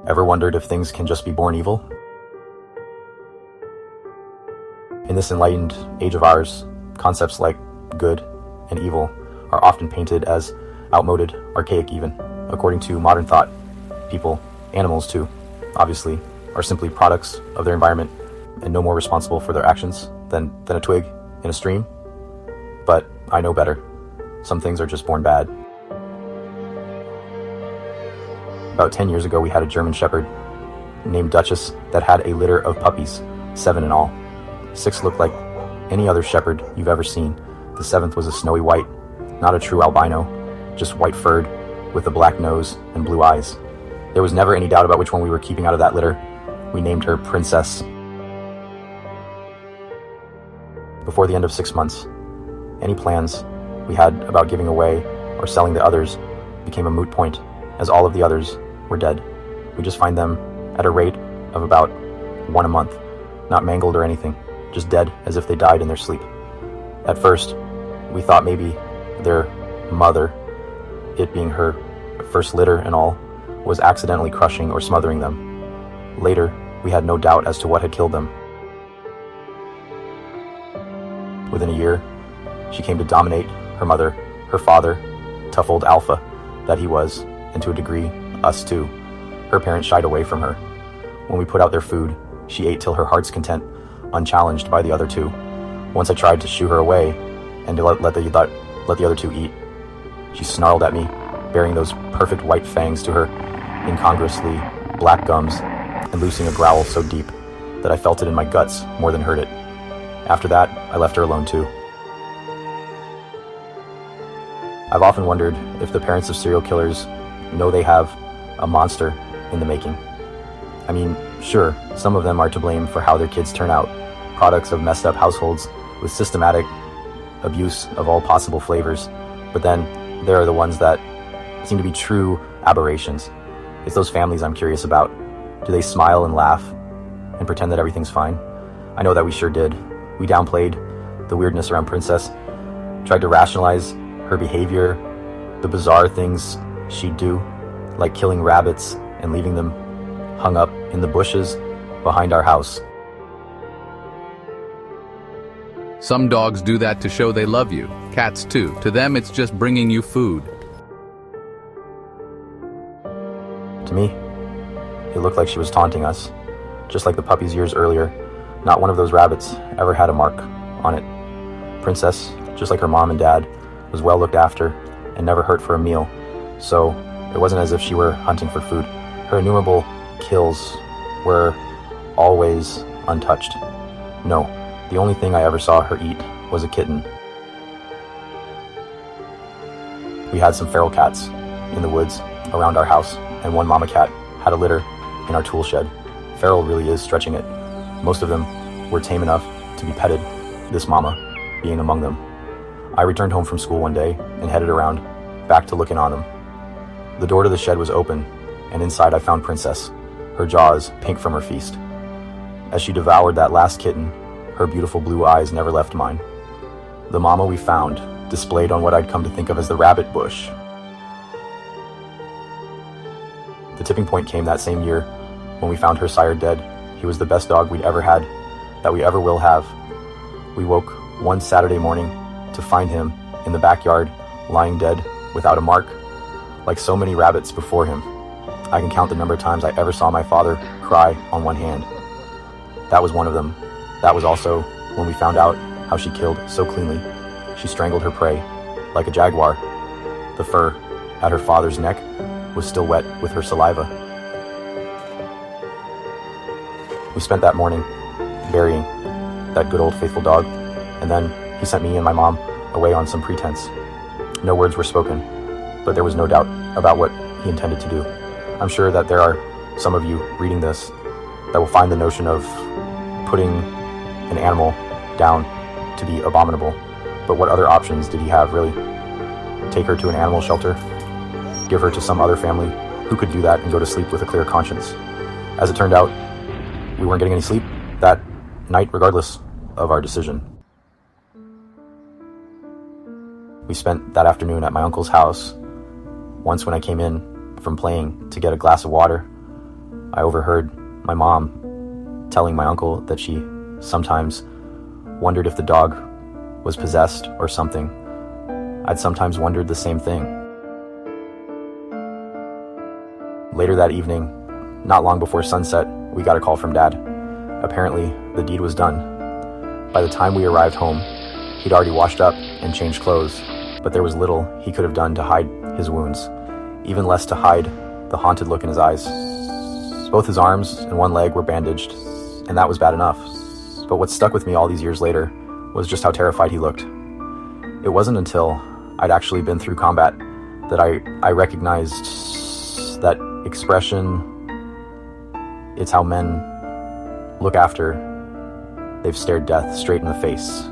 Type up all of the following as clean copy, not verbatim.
Ever wondered if things can just be born evil? In this enlightened age of ours, concepts like good and evil are often painted as outmoded, archaic even. According to modern thought, people, animals too, obviously, are simply products of their environment and no more responsible for their actions than a twig in a stream. But I know better. Some things are just born bad. About 10 years ago, we had a German Shepherd named Duchess that had a litter of puppies, 7 in all. 6 looked like any other shepherd you've ever seen. The 7th was a snowy white, not a true albino, just white-furred with a black nose and blue eyes. There was never any doubt about which one we were keeping out of that litter. We named her Princess. Before the end of 6 months, any plans we had about giving away or selling the others became a moot point, as all of the others were dead. We just find them at a rate of about 1 a month, not mangled or anything, just dead as if they died in their sleep. At first, we thought maybe their mother, it being her first litter and all, was accidentally crushing or smothering them. Later, we had no doubt as to what had killed them. Within a year, she came to dominate her mother, her father, tough old alpha that he was, and to a degree, us too. Her parents shied away from her. When we put out their food, she ate till her heart's content, unchallenged by the other 2. Once I tried to shoo her away and to let the other 2 eat, she snarled at me, baring those perfect white fangs to her incongruously black gums and loosing a growl so deep that I felt it in my guts more than heard it. After that, I left her alone too. I've often wondered if the parents of serial killers know they have a monster in the making. I mean, sure, some of them are to blame for how their kids turn out, products of messed up households with systematic abuse of all possible flavors, but then there are the ones that seem to be true aberrations. It's those families I'm curious about. Do they smile and laugh and pretend that everything's fine? I know that we sure did. We downplayed the weirdness around Princess, tried to rationalize her behavior, the bizarre things she'd do, like killing rabbits and leaving them hung up in the bushes behind our house. Some dogs do that to show they love you. Cats too. To them, it's just bringing you food. To me, it looked like she was taunting us, just like the puppies years earlier. Not one of those rabbits ever had a mark on it. Princess, just like her mom and dad, was well looked after and never hurt for a meal, so it wasn't as if she were hunting for food. Her innumerable kills were always untouched. No, the only thing I ever saw her eat was a kitten. We had some feral cats in the woods around our house, and one mama cat had a litter in our tool shed. Feral really is stretching it. Most of them were tame enough to be petted, this mama being among them. I returned home from school one day and headed around, back to looking on them. The door to the shed was open, and inside I found Princess, her jaws pink from her feast. As she devoured that last kitten, her beautiful blue eyes never left mine. The mama we found, displayed on what I'd come to think of as the rabbit bush. The tipping point came that same year when we found her sire dead. He was the best dog we'd ever had, that we ever will have. We woke one Saturday morning to find him in the backyard, lying dead, without a mark, like so many rabbits before him. I can count the number of times I ever saw my father cry on one hand. That was one of them. That was also when we found out how she killed so cleanly. She strangled her prey, like a jaguar. The fur at her father's neck was still wet with her saliva. We spent that morning burying that good old faithful dog, and then he sent me and my mom away on some pretense. No words were spoken, but there was no doubt about what he intended to do. I'm sure that there are some of you reading this that will find the notion of putting an animal down to be abominable. But what other options did he have, really? Take her to an animal shelter? Give her to some other family who could do that and go to sleep with a clear conscience? As it turned out, we weren't getting any sleep that night regardless of our decision. We spent that afternoon at my uncle's house. Once when I came in from playing to get a glass of water, I overheard my mom telling my uncle that she sometimes wondered if the dog was possessed or something. I'd sometimes wondered the same thing. Later that evening, not long before sunset, we got a call from Dad. Apparently, the deed was done. By the time we arrived home, he'd already washed up and changed clothes, but there was little he could have done to hide his wounds, even less to hide the haunted look in his eyes. Both his arms and one leg were bandaged, and that was bad enough. But what stuck with me all these years later was just how terrified he looked. It wasn't until I'd actually been through combat that I recognized that expression. It's how men look after they've stared death straight in the face.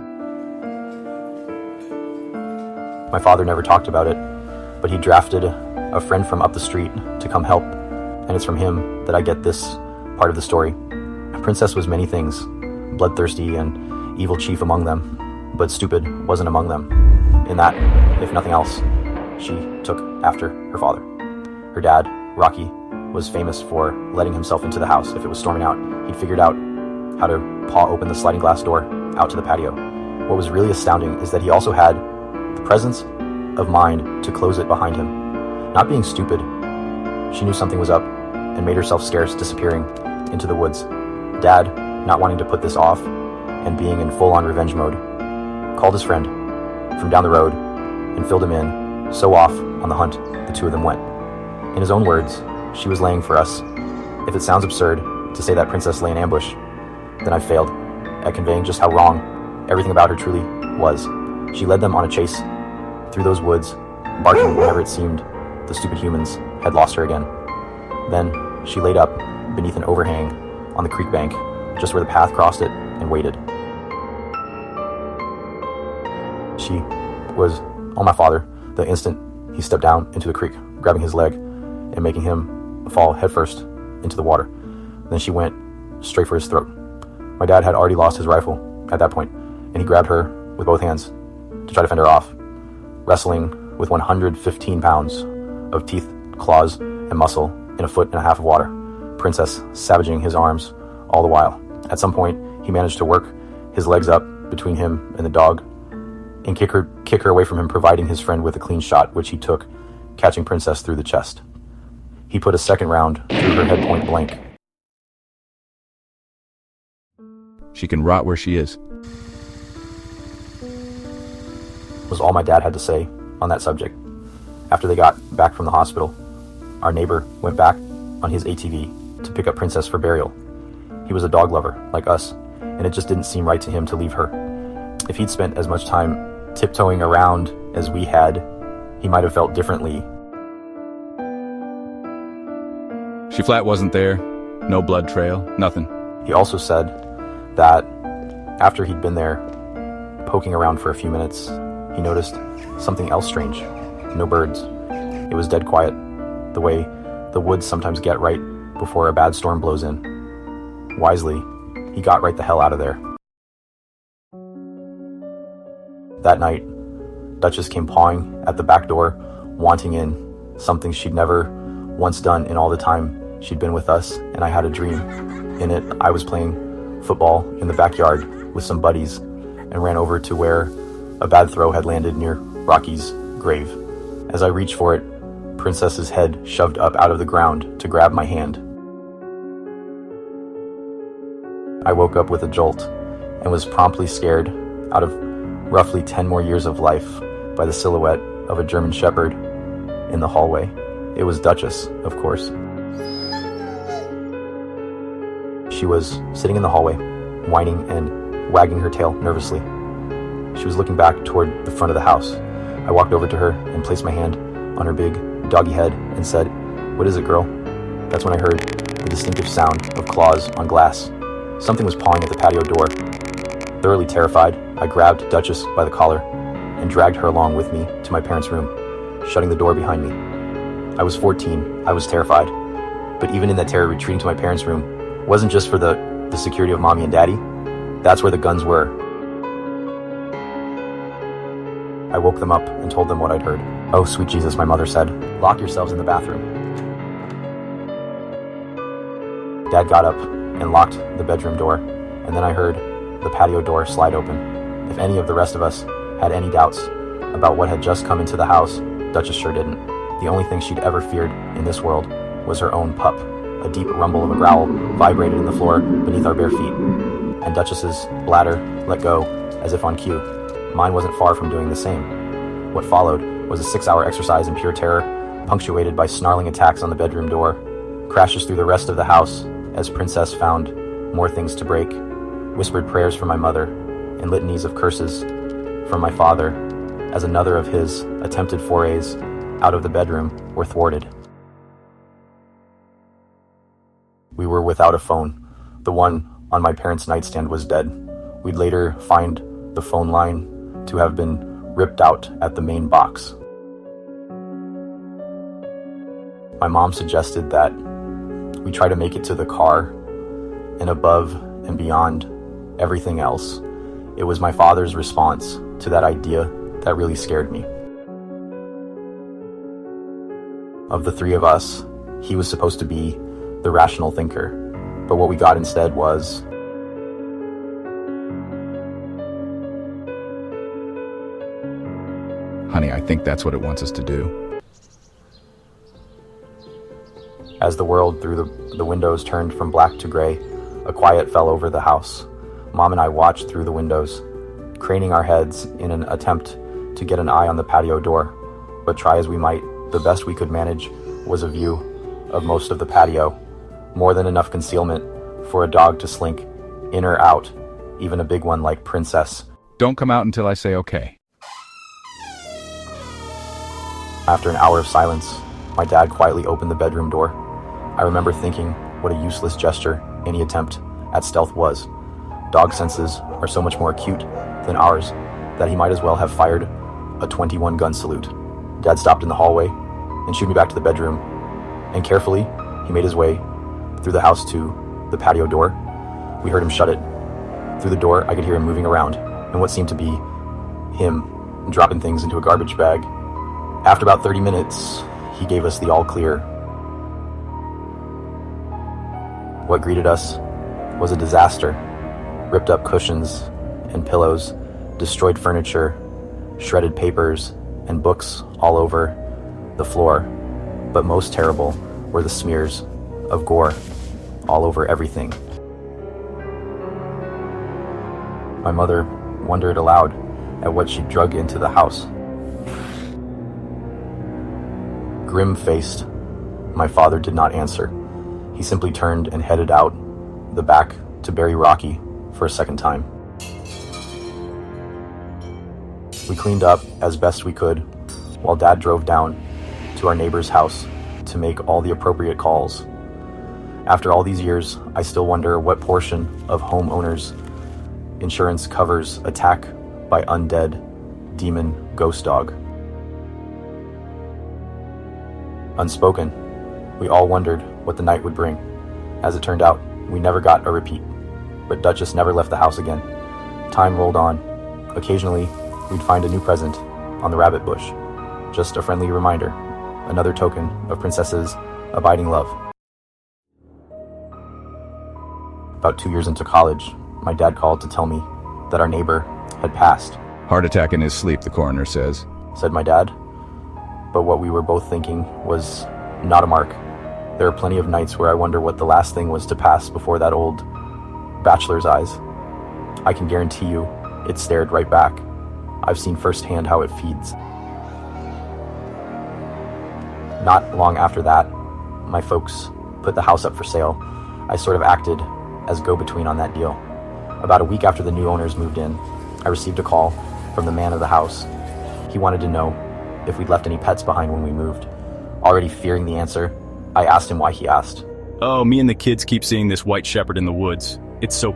My father never talked about it, but he drafted a friend from up the street to come help, and it's from him that I get this part of the story. Princess was many things, bloodthirsty and evil chief among them, but stupid wasn't among them. In that, if nothing else, she took after her father. Her dad, Rocky, was famous for letting himself into the house if it was storming out. He'd figured out how to paw open the sliding glass door out to the patio. What was really astounding is that he also had the presence of mind to close it behind him. Not being stupid, she knew something was up and made herself scarce, disappearing into the woods. Dad, not wanting to put this off and being in full-on revenge mode, called his friend from down the road and filled him in. So off on the hunt the two of them went. In his own words, she was laying for us. If it sounds absurd to say that Princess lay in ambush, then I failed at conveying just how wrong everything about her truly was. She led them on a chase through those woods, barking whenever it seemed the stupid humans had lost her again. Then she laid up beneath an overhang on the creek bank, just where the path crossed it, and waited. She was on my father the instant he stepped down into the creek, grabbing his leg and making him fall headfirst into the water. Then she went straight for his throat. My dad had already lost his rifle at that point, and he grabbed her with both hands to try to fend her off, wrestling with 115 pounds of teeth, claws, and muscle in a foot and a half of water, Princess savaging his arms all the while. At some point, he managed to work his legs up between him and the dog and kick her away from him, providing his friend with a clean shot, which he took, catching Princess through the chest. He put a second round through her head point blank. She can rot where she is. Was all my dad had to say on that subject. After they got back from the hospital, our neighbor went back on his ATV to pick up Princess for burial. He was a dog lover, like us, and it just didn't seem right to him to leave her. If he'd spent as much time tiptoeing around as we had, he might have felt differently. She flat wasn't there, no blood trail, nothing. He also said that after he'd been there poking around for a few minutes, he noticed something else strange. No birds. It was dead quiet, the way the woods sometimes get right before a bad storm blows in. Wisely, he got right the hell out of there. That night, Duchess came pawing at the back door, wanting in, something she'd never once done in all the time she'd been with us, and I had a dream. In it, I was playing football in the backyard with some buddies and ran over to where a bad throw had landed near Rocky's grave. As I reached for it, Princess's head shoved up out of the ground to grab my hand. I woke up with a jolt and was promptly scared out of roughly 10 more years of life by the silhouette of a German Shepherd in the hallway. It was Duchess, of course. She was sitting in the hallway, whining and wagging her tail nervously. She was looking back toward the front of the house. I walked over to her and placed my hand on her big doggy head and said, "What is it, girl?" That's when I heard the distinctive sound of claws on glass. Something was pawing at the patio door. Thoroughly terrified, I grabbed Duchess by the collar and dragged her along with me to my parents' room, shutting the door behind me. I was 14. I was terrified. But even in that terror, retreating to my parents' room wasn't just for the security of mommy and daddy. That's where the guns were. I woke them up and told them what I'd heard. "Oh, sweet Jesus," my mother said. "Lock yourselves in the bathroom." Dad got up and locked the bedroom door, and then I heard the patio door slide open. If any of the rest of us had any doubts about what had just come into the house, Duchess sure didn't. The only thing she'd ever feared in this world was her own pup. A deep rumble of a growl vibrated in the floor beneath our bare feet, and Duchess's bladder let go as if on cue. Mine wasn't far from doing the same. What followed was a 6-hour exercise in pure terror, punctuated by snarling attacks on the bedroom door, crashes through the rest of the house as Princess found more things to break, whispered prayers for my mother, and litanies of curses from my father as another of his attempted forays out of the bedroom were thwarted. We were without a phone. The one on my parents' nightstand was dead. We'd later find the phone line to have been ripped out at the main box. My mom suggested that we try to make it to the car, and above and beyond everything else, it was my father's response to that idea that really scared me. Of the three of us, he was supposed to be the rational thinker, but what we got instead was Honey, I think that's what it wants us to do. as the world through the windows turned from black to gray. A quiet fell over the house. Mom and I watched through the windows, craning our heads in an attempt to get an eye on the patio door. But try as we might, the best we could manage was a view of most of the patio, more than enough concealment for a dog to slink in or out, even a big one like Princess. Don't come out until I say okay. After an hour of silence, my dad quietly opened the bedroom door. I remember thinking what a useless gesture any attempt at stealth was. Dog senses are so much more acute than ours that he might as well have fired a 21-gun salute. Dad stopped in the hallway and shooed me back to the bedroom, and carefully he made his way through the house to the patio door. We heard him shut it. Through the door, I could hear him moving around, and what seemed to be him dropping things into a garbage bag. After about 30 minutes, he gave us the all clear. What greeted us was a disaster. Ripped up cushions and pillows, destroyed furniture, shredded papers, and books all over the floor. But most terrible were the smears of gore all over everything. My mother wondered aloud at what she'd drug into the house. Grim-faced, my father did not answer. He simply turned and headed out the back to bury Rocky for a second time. We cleaned up as best we could while Dad drove down to our neighbor's house to make all the appropriate calls. After all these years, I still wonder what portion of homeowners' insurance covers attack by undead demon ghost dog. Unspoken, we all wondered what the night would bring. As it turned out, we never got a repeat, but Duchess never left the house again. Time rolled on. Occasionally, we'd find a new present on the rabbit bush. Just a friendly reminder, another token of Princess's abiding love. About 2 years into college, my dad called to tell me that our neighbor had passed. Heart attack in his sleep, the coroner says. Said my dad. But what we were both thinking was not a mark. There are plenty of nights where I wonder what the last thing was to pass before that old bachelor's eyes. I can guarantee you it stared right back. I've seen firsthand how it feeds. Not long after that, my folks put the house up for sale. I sort of acted as go-between on that deal. About a week after the new owners moved in, I received a call from the man of the house. He wanted to know if we'd left any pets behind when we moved. Already fearing the answer, I asked him why he asked. Oh, me and the kids keep seeing this white shepherd in the woods. It's so